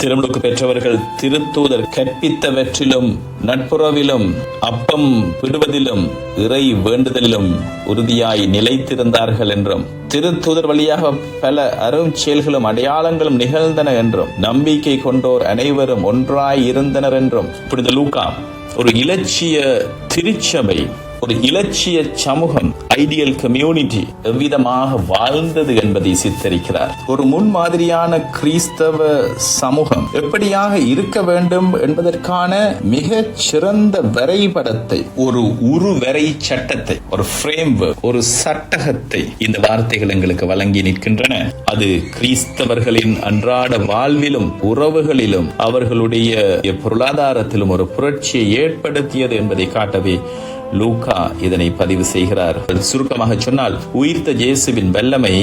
திருமுழுக்கு பெற்றவர்கள் திருத்தூதர் கற்பித்தவற்றிலும் நட்புறவிலும் அப்பம் விடுவதிலும் இறை வேண்டுதலிலும் உறுதியாய் நிலைத்திருந்தார்கள் என்றும், திருத்தூதர் வழியாக பல அரும் செயல்களும் அடையாளங்களும் நிகழ்ந்தன என்றும், நம்பிக்கை கொண்டோர் அனைவரும் ஒன்றாய் இருந்தனர் என்றும் புனித லூக்கா ஒரு இலட்சிய திருச்சபை, ஒரு இலட்சிய சமூகம், ஐடியல் கம்யூனிட்டி எவ்விதமாக வாழ்ந்தது என்பதை சித்தரிக்கிறார். ஒரு முன்மாதிரியான கிறிஸ்தவ சமூகம் எப்படியாக இருக்க வேண்டும் என்பதற்கான மிக சிறந்த வரைபடத்தை, ஒரு உருவரை சட்டத்தை, ஒரு ஃப்ரேம்வொர்க், ஒரு சட்டகத்தை இந்த வார்த்தைகள் எங்களுக்கு வழங்கி நிற்கின்றன. அது கிறிஸ்தவர்களின் அன்றாட வாழ்விலும் உறவுகளிலும் அவர்களுடைய பொருளாதாரத்திலும் ஒரு புரட்சியை ஏற்படுத்தியது என்பதை காட்டவே லூக்கா இதனை பதிவு செய்கிறார். சுருக்கமாக சொன்னால், உயிர்த்த இயேசுவின் வல்லமை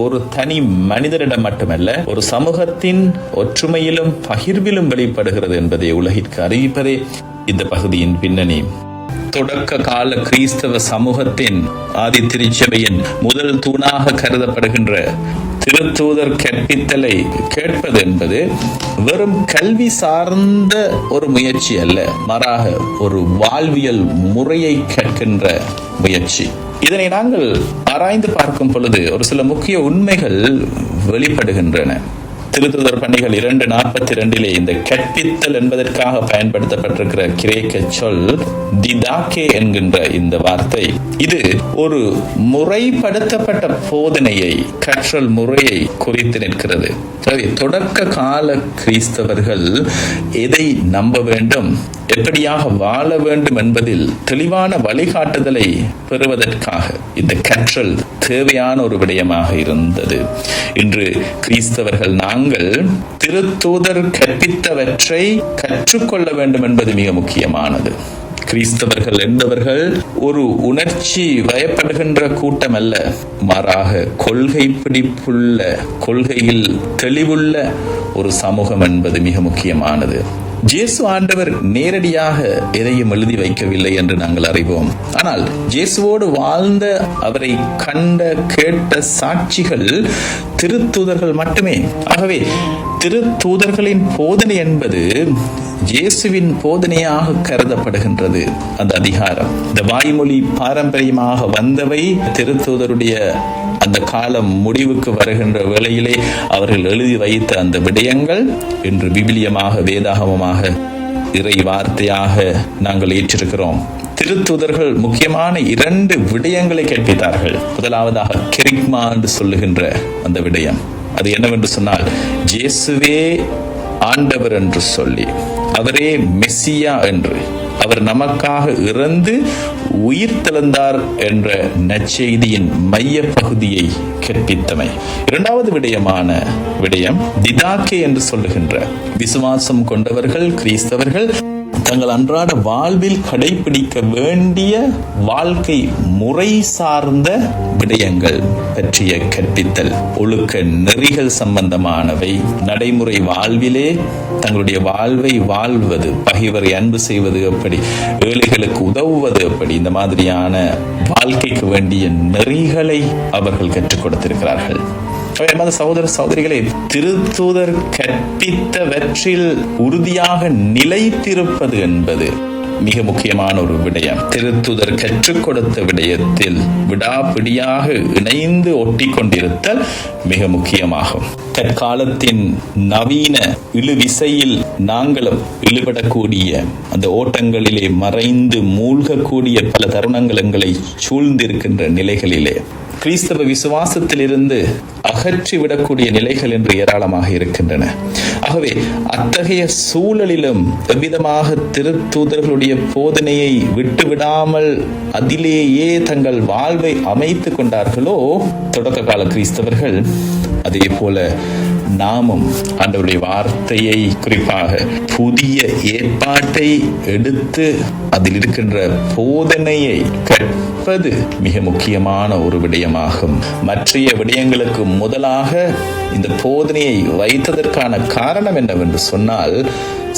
ஒரு தனி மனிதரிடம் மட்டுமல்ல, ஒரு சமூகத்தின் ஒற்றுமையிலும் பகிர்விலும் வெளிப்படுகிறது என்பதை உலகிற்கு அறிவிப்பதே இந்த பகுதியின் பின்னணி. தொடக்க கால கிறிஸ்தவ சமூகத்தின் ஆதி திருச்சபையின் முதல் தூணாக கருதப்படுகின்ற திருத்தூதர் கற்பித்தலை கேட்பது என்பது வெறும் கல்வி சார்ந்த ஒரு முயற்சி அல்ல, மாறாக ஒரு வாழ்வியல் முறையை கேட்கின்ற முயற்சி. இதனை நாங்கள் ஆராய்ந்து பார்க்கும் பொழுது ஒரு சில முக்கிய உண்மைகள் வெளிப்படுகின்றன. திருத்தூதர் பணிகள் 2:42 இந்த கற்பித்தல் என்பதற்காக பயன்படுத்தப்பட்டிருக்கிற கிரேக்க சொல் டிதாகே என்கின்ற இந்த வார்த்தை, இது ஒரு முறைப்படுத்தப்பட்ட போதனையை, கற்றல் முறையை குறித்து நிற்கிறது. தொடக்க கால கிறிஸ்தவர்கள் எதை நம்ப வேண்டும், எப்படியாக வாழ வேண்டும் என்பதில் தெளிவான வழிகாட்டுதலை பெறுவதற்காக இந்த கற்றல் தேவையான ஒரு விடயமாக இருந்தது. இன்று கிறிஸ்தவர்கள் நாங்கள் திருத்தூதர் கற்பித்தவற்றை கற்றுக்கொள்ள வேண்டும் என்பது மிக முக்கியமானது. கிறிஸ்தவர்கள் என்பவர்கள் ஒரு உணர்ச்சி வயப்படுகின்ற கூட்டம் அல்ல, மாறாக கொள்கை பிடிப்புள்ள, கொள்கையில் தெளிவுள்ள ஒரு சமூகம் என்பது மிக முக்கியமானது. இயேசு ஆண்டவர் நேரடியாக எதையும் எழுதி வைக்கவில்லை என்று நாங்கள் அறிவோம். ஆனால் இயேசுவோடு வாழ்ந்த, அவரை கண்ட, கேட்ட சாட்சிகள் திருத்தூதர்கள் மட்டுமே. ஆகவே திருத்தூதர்களின் போதனை என்பது இயேசுவின் போதனையாக கருதப்படுகின்றது. அந்த அதிகாரம், இந்த வாய்மொழி பாரம்பரியமாக வந்தவை திருத்தூதருடைய அந்த காலம் முடிவுக்கு வருகின்ற வேளையிலே அவர்கள் எழுதி வைத்த அந்த விடயங்கள் இன்று விவிலியமாக, வேதாகமமாக, இறை வார்த்தையாக நாங்கள் ஏற்றிருக்கிறோம். திருத்தூதர்கள் முக்கியமான 2 விடயங்களை கற்பித்தார்கள். முதலாவதாக கெரிக்மா என்று சொல்லுகின்ற அந்த விடயம், அது என்னவென்று சொன்னால், இயேசுவே ஆண்டவர் என்று சொல்லி, அவரே மெசியா என்று, அவர் நமக்காக இறந்து உயிர் தெழுந்தார் என்ற நற்செய்தியின் மைய பகுதியை கற்பித்தமை. 2வது விடயம் திதாகே என்று சொல்லுகின்ற, விசுவாசம் கொண்டவர்கள் கிறிஸ்தவர்கள் தங்கள் அன்றாட வாழ்வில் கடைபிடிக்க வேண்டிய வாழ்க்கை முறை சார்ந்த விடயங்கள் பற்றிய கற்பித்தல், ஒழுக்க நெறிகள் சம்பந்தமானவை, நடைமுறை வாழ்விலே தங்களுடைய வாழ்வை வாழ்வது, பகைவரை அன்பு செய்வது எப்படி, ஏழைகளுக்கு உதவுவது எப்படி, இந்த மாதிரியான வாழ்க்கைக்கு வேண்டிய நெறிகளை அவர்கள் கற்றுக் கொடுத்திருக்கிறார்கள். சகோதர சகோதரிகளே, திருத்தூதர் கற்பித்தவற்றில் உறுதியாக நிலைத்திருப்பது என்பது மிக முக்கியமான ஒரு விடயம். திருத்தூதர் கற்றுக் கொடுத்த விடயத்தில் விடாப்பிடியாக இணைந்து ஒட்டி கொண்டிருத்தல் மிக முக்கியமாகும். தற்காலத்தின் நவீன இழுவிசையில் நாங்களும் இழுபடக்கூடிய, அந்த ஓட்டங்களிலே மறைந்து மூழ்கக்கூடிய பல தருணங்கள் எங்களை சூழ்ந்திருக்கின்ற நிலைகளிலே கிறிஸ்தவ விசுவாசத்திலிருந்து அகற்றிவிடக்கூடிய நிலைகள் என்று ஏராளமாக இருக்கின்றன. ஆகவே அத்தகைய சூழலிலும் எவ்விதமாக திருத்தூதர்களுடைய போதனையை விட்டுவிடாமல் அதிலேயே தங்கள் வாழ்வை அமைத்துக் கொண்டார்களோ தொடக்க கால கிறிஸ்தவர்கள், அதே போல நாமும் ஆண்டவருடைய வார்த்தையை, குறிப்பாக புதிய ஏற்பாட்டை எடுத்து அதில் இருக்கின்ற போதனையை கற்பது மிக முக்கியமான ஒரு விடயமாகும். மற்றைய விடயங்களுக்கு முதலாக இந்த போதனையை வைத்ததற்கான காரணம் என்னவென்று சொன்னால்,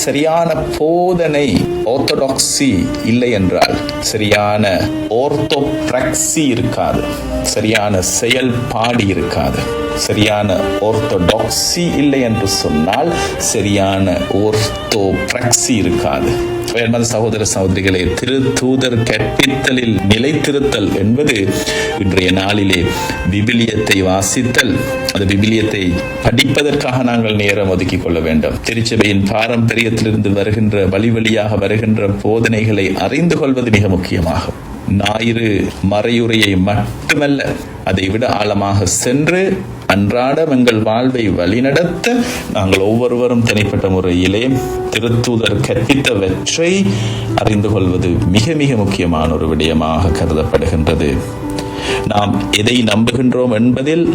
சரியான போதனை, ஆர்த்தோடாக்சி இல்லை என்றால் சரியான ஆர்த்தோபிராக்சி இருக்காது, சரியான செயல்பாடு இருக்காது. சரியான ஆர்த்தோடாக்சி இல்லை என்று சொன்னால் சரியான ஆர்த்தோபிராக்சி இருக்காது. சகோதர சகோதரிகளே, திருத்தூதர் கற்பித்தலில் நிலைத்திருத்தல் என்பது இன்றைய நாளிலே விவிலியத்தை வாசித்தல், அந்த விவிலியத்தை படிப்பதற்காக நாங்கள் நேரம் ஒதுக்கிக் கொள்ள வேண்டும். திருச்சபையின் பாரம்பரியத்திலிருந்து வருகின்ற வழியாக வருகின்ற போதனைகளை அறிந்து கொள்வது மிக முக்கியமாகும். ஞாயிறு மறையுரையை மட்டுமல்ல, அதை விட ஆழமாக சென்று அன்றாடம் எங்கள் வாழ்வை வழிநடத்த நாங்கள் ஒவ்வொருவரும் தனிப்பட்ட முறையிலே திருத்தூதர் கற்பித்தவற்றை அறிந்து கொள்வது மிக மிக முக்கியமான ஒரு விடயமாக கருதப்படுகின்றது. நாம் எதை நம்புகின்றோம் என்பதில்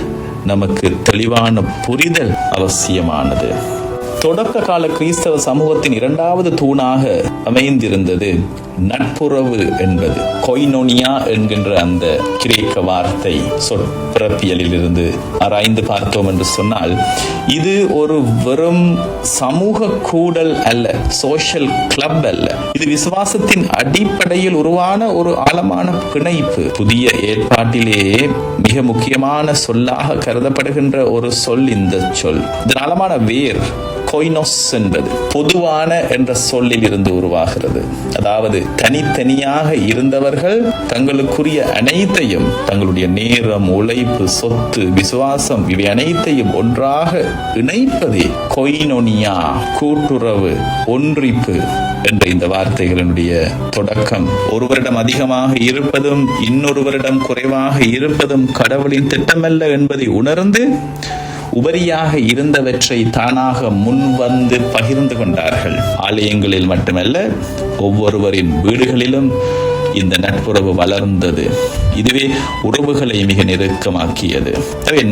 நமக்கு தெளிவான புரிதல் அவசியமானது. தொடக்க கால கிறிஸ்தவ சமூகத்தின் இரண்டாவது தூணாக அமைந்திருந்தது நட்புறவு என்பது. கொய்னோனியா என்கின்ற அந்த கிரேக்க வார்த்தை சொற்பிறப்பியலில் இருந்து ஆராய்ந்து பார்த்தோம் என்று சொன்னால், இது ஒரு வெறும் சமூக கூடல் அல்ல, சோஷியல் கிளப் அல்ல. இது விசுவாசத்தின் அடிப்படையில் உருவான ஒரு ஆழமான பிணைப்பு. புதிய ஏற்பாட்டிலேயே மிக முக்கியமான சொல்லாக கருதப்படுகின்ற ஒரு சொல் இந்த சொல். இதன் ஆழமான வேர் கொய்னோஸ் என்பது பொதுவான என்ற சொல்லில் இருந்து உருவாகிறது. அதாவது தனித்தனியாக இருந்தவர்கள் தங்களுக்குரிய அனைத்தையும், தங்களுடைய நேரம், உழைப்பு, சொத்து, விசுவாசம், இவை அனைத்தையும் ஒன்றாக இணைப்பதே கொய்னோனியா, கூட்டுறவு, ஒன்றிப்பு என்ற இந்த வார்த்தைகளினுடைய தொடக்கம். ஒருவரிடம் அதிகமாக இருப்பதும் இன்னொருவரிடம் குறைவாக இருப்பதும் கடவுளின் திட்டமல்ல என்பதை உணர்ந்து உபரியாக இருந்தவற்றை தானாக முன்வந்து பகிர்ந்து கொண்டார்கள். ஆலயங்களில் மட்டுமல்ல, ஒவ்வொருவரின் வீடுகளிலும் இந்த நட்புறவு வளர்ந்தது. இதுவே உறவுகளை மிக நெருக்கமாக்கியது.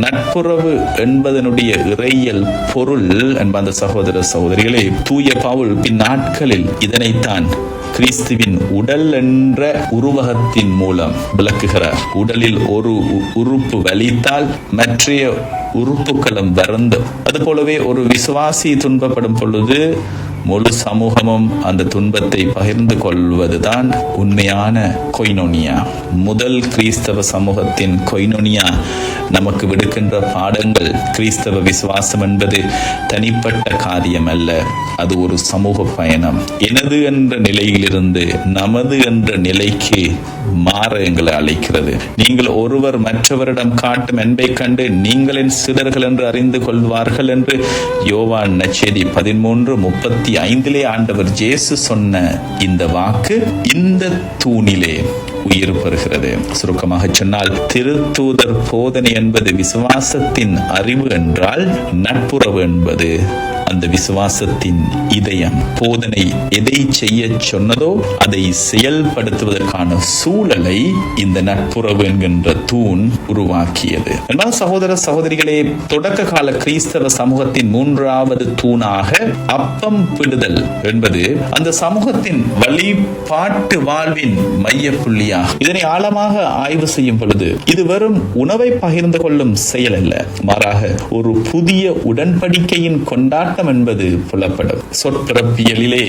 நட்புறவு என்பதனுடைய இறையியல் பொருள் என்பந்த சகோதர சகோதரிகளே, தூய பவுல் பின் நாட்களில் இதனைத்தான் கிறிஸ்துவின் உடல் என்ற உருவகத்தின் மூலம் விளக்குகிறார். உடலில் ஒரு உறுப்பு வலித்தால் மற்றைய உறுப்புகளும் வருந்தும். அதுபோலவே ஒரு விசுவாசி துன்பப்படும் பொழுது முழு சமூகமும் அந்த துன்பத்தை பகிர்ந்து கொள்வதுதான் உண்மையான கொய்னோனியா. முதல் கிறிஸ்தவ சமூகத்தின் கொய்னோனியா நமக்கு விடுக்கின்ற பாடங்கள். கிறிஸ்தவ விசுவாசம் என்பது தனிப்பட்ட காரியம் அல்ல, அது ஒரு சமூக பயணம். எனது என்ற நிலையிலிருந்து நமது என்ற நிலைக்கு மாற எங்களை அழைக்கிறது. நீங்கள் ஒருவர் மற்றவரிடம் காட்டும் அன்பை கண்டு நீங்களின் சிலர்கள் என்று அறிந்து கொள்வார்கள் என்று யோவான் நற்செய்தி 13:35 ஆண்டவர் இயேசு சொன்ன இந்த வாக்கு இந்த தூணிலே உயிர் பெறுகிறது. சுருக்கமாக சொன்னால், திருத்தூதர் போதனை என்பது விசுவாசத்தின் அறிவு என்றால், நட்புறவு என்பது அந்த விசுவாசத்தின் இதயம். போதனை எதை செய்ய சொன்னதோ அதை செயல்படுத்துவதற்கான சூழலை இந்த நட்புறவு என்கின்ற தூண் உருவாக்கியது. என்பதால் சகோதர சகோதரிகளே, தொடக்க கால கிறிஸ்தவ சமூகத்தின் மூன்றாவது தூணாக அப்பம் பிடுதல் என்பது அந்த சமூகத்தின் வழிபாட்டு வாழ்வின் மைய புள்ளியா. இதனை ஆழமாக ஆய்வு செய்யும் பொழுது இது வெறும் உணவை பகிர்ந்து கொள்ளும் செயல் அல்ல, மாறாக ஒரு புதிய உடன்படிக்கையின் கொண்டாட்டம் என்பது புலப்படும். சொற்பிறப்பியலிலே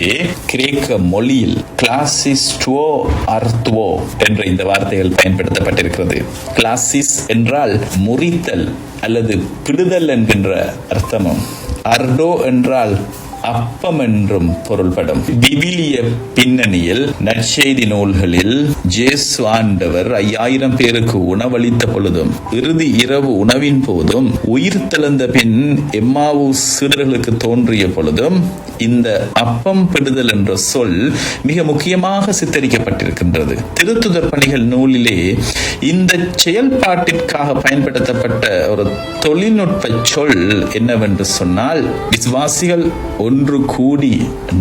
கிரேக்க மொழியில் கிளாசிஸ்டுவோ அர்த்துவோ என்ற இந்த வார்த்தைகள் பயன்படுத்தப்பட்டிருக்கிறது. கிளாசிஸ் என்றால் முறித்தல் அல்லது பிடுதல் என்கின்ற அர்த்தமும், அர்டோ என்றால் அப்பம் என்றும் பொருள்படும். விவிலிய பின்னணியில் நற்செய்தி நூல்களில் ஜேசு ஆண்டவர் 5000 பேருக்கு உணவளித்த பொழுதும், இறுதி இரவு உணவின் போதும், உயிர் தெழுந்த பின் எம்மாவு சீடர்களுக்கு தோன்றிய பொழுதும் இந்த அப்பம் பிடுதல் என்ற சொல் மிக முக்கியமாக சித்தரிக்கப்பட்டிருக்கின்றது. திருத்துதர் பணிகள் நூலிலே இந்த செயல்பாட்டிற்காக பயன்படுத்தப்பட்ட ஒரு தொழில்நுட்ப சொல் என்னவென்று சொன்னால், விசுவாசிகள் ஒன்று கூடி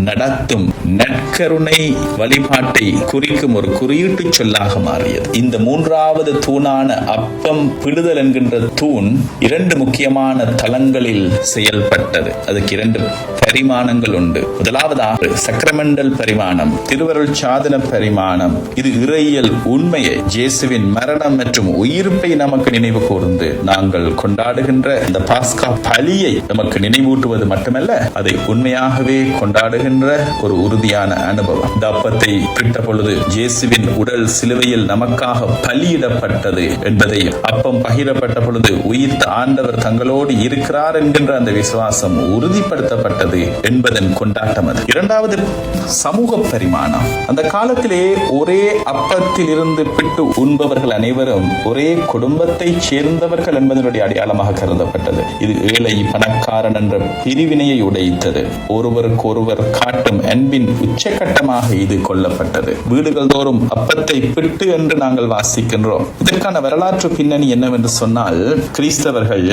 நடத்தும் நற்கருணை வழிபாட்டை குறிக்கும் ஒரு குறியீட்டு சொல்லாக மாறியது. இந்த மூன்றாவது தூணான அப்பம் பிடுதல் என்கின்ற தூண் 2 முக்கியமான தளங்களில் செயல்பட்டது. அதுக்கு 2 பரிமாணங்கள் உண்டு. முதலாவதாக சக்ரமெண்டல் பரிமாணம், திருவருள் சாதன பரிமாணம். இது இறையியல் உண்மையை, இயேசுவின் மரணம் மற்றும் உயிர்ப்பை நமக்கு நினைவு கூர்ந்து நாங்கள் கொண்டாடுகின்ற இந்த பாஸ்கா பலியை நமக்கு நினைவூட்டுவது மட்டுமல்ல, அதை உண்மையாகவே கொண்டாடுகின்ற ஒரு உறுதியான அனுபவம். இந்த அப்பத்தை பிட்ட பொழுது இயேசுவின் உடல் சிலுவையில் நமக்காக பலியிடப்பட்டது என்பதையும், அப்பம் பகிரப்பட்ட பொழுது உயிர்த்த ஆண்டவர் தங்களோடு இருக்கிறார் என்கின்ற அந்த விசுவாசம் உறுதிப்படுத்தப்பட்டது என்பதன் கொண்டாட்டம் அது. இரண்டாவது, சமூக பரிமாணம். அந்த காலத்திலே ஒரே அப்பத்தில் இருந்து பிட்டு உண்பவர்கள் அனைவரும் ஒரே குடும்பத்தை சேர்ந்தவர்கள் என்பதனுடைய அடையாளமாக கருதப்பட்டது. இது ஏழை பணக்காரன் என்ற பிரிவினையை உடைத்தது. ஒருவருக்கு ஒருவர் காட்டும் அன்பின் உச்சகட்டமாக இது கொள்ளப்பட்டது. வீடுகள் தோறும் அப்பத்தை பிட்டு என்று நாங்கள் வாசிக்கின்றோம். இதற்கான வரலாற்று பின்னணி என்னவென்று சொன்னால், கிறிஸ்தவர்கள்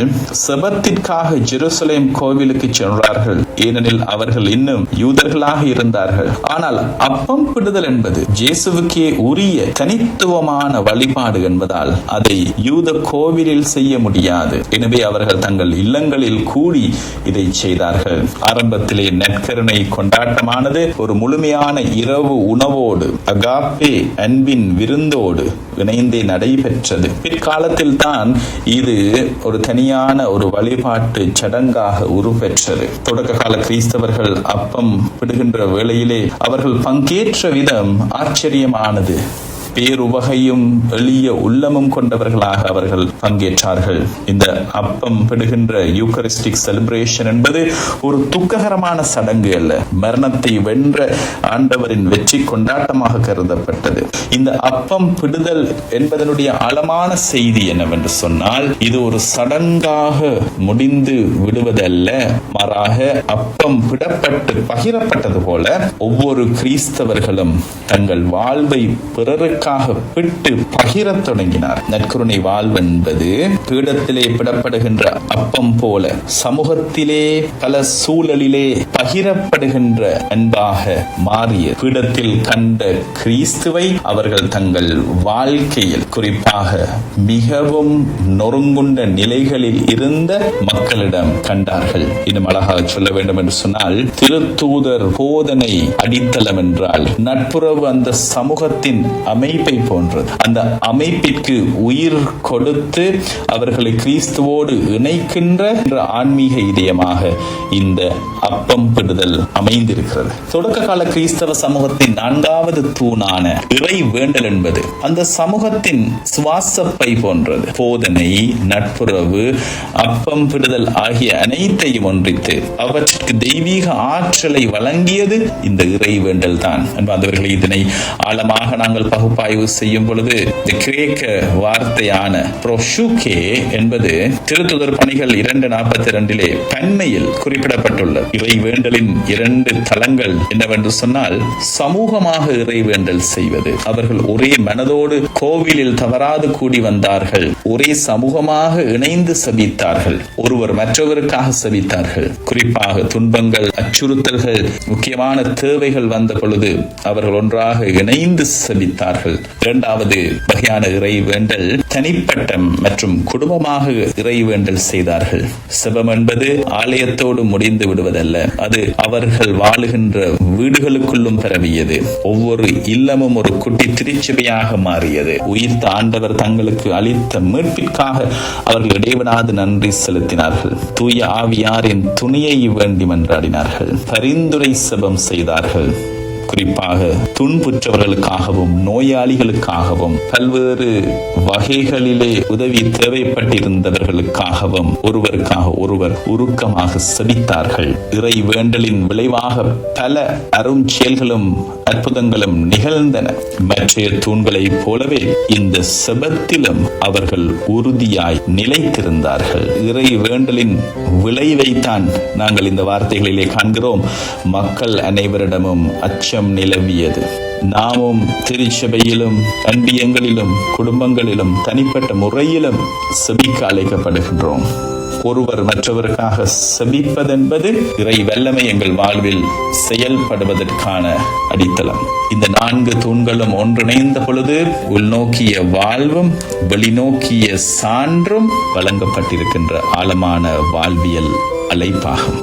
செபத்திற்காக ஜெருசலேம் கோவிலுக்கு சென்றார்கள். ஏனெனில் அவர்கள் இன்னும் யூதர்களாக இருந்தார்கள். ஆனால் அப்பம் பிடுதல் என்பது இயேசுவுக்கே உரிய தனித்துவமான வழிபாடு என்பதால் அதை யூத கோவிலில் செய்ய முடியாது. எனவே அவர்கள் தங்கள் இல்லங்களில் கூடி இதை செய்தார்கள். ஆரம்பத்திலே நற்கருணை கொண்டாட்டமானது ஒரு முழுமையான இரவு உணவோடு, அகாப்பே அன்பின் விருந்தோடு இணைந்தே நடைபெற்றது. பிற்காலத்தில் தான் இது ஒரு தனியான ஒரு வழிபாட்டு சடங்காக உருப்பெற்றது. தொடக்க கால கிறிஸ்தவர்கள் அப்பம் பிடுகின்ற வேளையிலே அவர்கள் பங்கேற்ற விதம் ஆச்சரியமானது. பேருவகையும் எளிய உள்ளமும் கொண்டவர்களாக அவர்கள் பங்கேற்றார்கள். இந்த அப்பம் பிடுகின்ற யூக்கரிஸ்டிக் செலிப்ரேஷன் என்பது ஒரு துக்ககரமான சடங்கு அல்ல, மரணத்தை வென்ற ஆண்டவரின் வெற்றி கொண்டாட்டமாக கருதப்பட்டது. இந்த அப்பம் பிடுதல் என்பதனுடைய ஆழமான செய்தி என்னவென்று சொன்னால், இது ஒரு சடங்காக முடிந்து விடுவதல்ல, மாறாக அப்பம் பிடப்பட்டு பகிரப்பட்டது போல ஒவ்வொரு கிறிஸ்தவர்களும் தங்கள் வாழ்வை பிறருக்கு பிட்டு பகிர தொடங்கினார். நற்கருணை வாழ்வு என்பது பீடத்திலே பிடப்படுகின்ற அப்பம் போல சமூகத்திலே பல சூழலிலே பகிரப்படுகின்ற அன்பாக மாறிய. பீடத்தில் கண்ட கிறிஸ்துவை அவர்கள் தங்கள் வாழ்க்கையில், குறிப்பாக மிகவும் நொறுங்குண்ட நிலைகளில் இருந்த மக்களிடம் கண்டார்கள். இன்னும் அழகாக சொல்ல வேண்டும் என்று சொன்னால், திருத்தூதர் போதனை அடித்தளம் என்றால் நட்புறவு அந்த சமூகத்தின் அமைப்பை போன்றது. அந்த அமைப்பிற்கு உயிர் கொடுத்து அவர்களை கிறிஸ்துவோடு இணைக்கின்ற ஆன்மீக இதயமாக இந்த அப்பம் பிடுதல் அமைந்திருக்கிறது. தொடக்க கால கிறிஸ்தவ சமூகத்தின் நான்காவது தூணான இறை வேண்டல் என்பது அந்த சமூகத்தின் சுவாசப்பை போன்றது. போதனை, நட்புறவு, அப்பம் பிடுதல் ஆகிய அனைத்தையும் ஒன்றித்து அவற்றிற்கு தெய்வீக ஆற்றலை வழங்கியது இந்த இறை வேண்டல் தான். அன்பர்களே, இதனை ஆழமாக நாங்கள் பகுப்பாய்வு செய்யும் பொழுது கிரேக்க வார்த்தையான ப்ரோஷுகே என்பது திருத்துதர் பணிகள் 2:42 பன்மையில் குறிப்பிடப்பட்டுள்ள இறை வேண்டலின் 2 தளங்கள் என்னவென்று சொன்னால், சமூகமாக இறை வேண்டல் செய்வது. அவர்கள் ஒரே மனதோடு கோவிலில் தவறாது கூடி வந்தார்கள். ஒரே சமூகமாக இணைந்து சபித்தார்கள். ஒருவர் மற்றவருக்காக சபித்தார்கள். குறிப்பாக துன்பங்கள், அச்சுறுத்தல்கள், முக்கியமான தேவைகள் வந்த பொழுது அவர்கள் ஒன்றாக இணைந்து சபித்தார்கள். இரண்டாவது வகையான இறை வேண்டல் தனிப்பட்ட மற்றும் குடும்பமாக இறை வேண்டல் செய்தார்கள். செபம் என்பது ஆலயத்தோடு முடிந்து விடுவதல்ல, அது அவர்கள் வாழுகின்ற வீடுகளுக்குள்ளும் பரவியது. ஒவ்வொரு இல்லமும் ஒரு குட்டி திருச்சபையாக மாறியது. உயிர்த்த ஆண்டவர் தங்களுக்கு அளித்த மீட்பிற்காக அவர்கள் இடைவிடாது நன்றி செலுத்தினார்கள். தூய ஆவியாரின் துணையை வேண்டி மன்றாடினார்கள். பரிந்துரை செபம் செய்தார்கள். குறிப்பாக துன்புற்றவர்களுக்காகவும் நோயாளிகளுக்காகவும் பல்வேறு வகைகளிலே உதவி தேவைப்பட்டிருந்தவர்களுக்காகவும் ஒருவருக்காக ஒருவர் உருக்கமாக செபித்தார்கள். இறை வேண்டலின் விளைவாக பல அரும் செயல்களும் அற்புதங்களும் நிகழ்ந்தன. மற்ற தூண்களைப் போலவே இந்த செபத்திலும் அவர்கள் உறுதியாய் நிலைத்திருந்தார்கள். இறை வேண்டலின் விளைவைத்தான் நாங்கள் இந்த வார்த்தைகளிலே காண்கிறோம். மக்கள் அனைவரிடமும் அச்சம் நிலவியது. நாமும் திருச்சபையிலும், அன்பியங்களிலும், குடும்பங்களிலும், தனிப்பட்ட முறையிலும் செபிக்க அழைக்கப்படுகின்றோம். ஒருவர் மற்றவருக்காக செபிப்பதென்பது இறை வல்லமை எங்கள் வாழ்வில் செயல்படுவதற்கான அடித்தளம். இந்த 4 தூண்களும் ஒன்றிணைந்த பொழுது உள்நோக்கிய வாழ்வும் வெளிநோக்கிய சான்றும் வழங்கப்பட்டிருக்கின்ற ஆழமான வாழ்வியல் அழைப்பாகும்.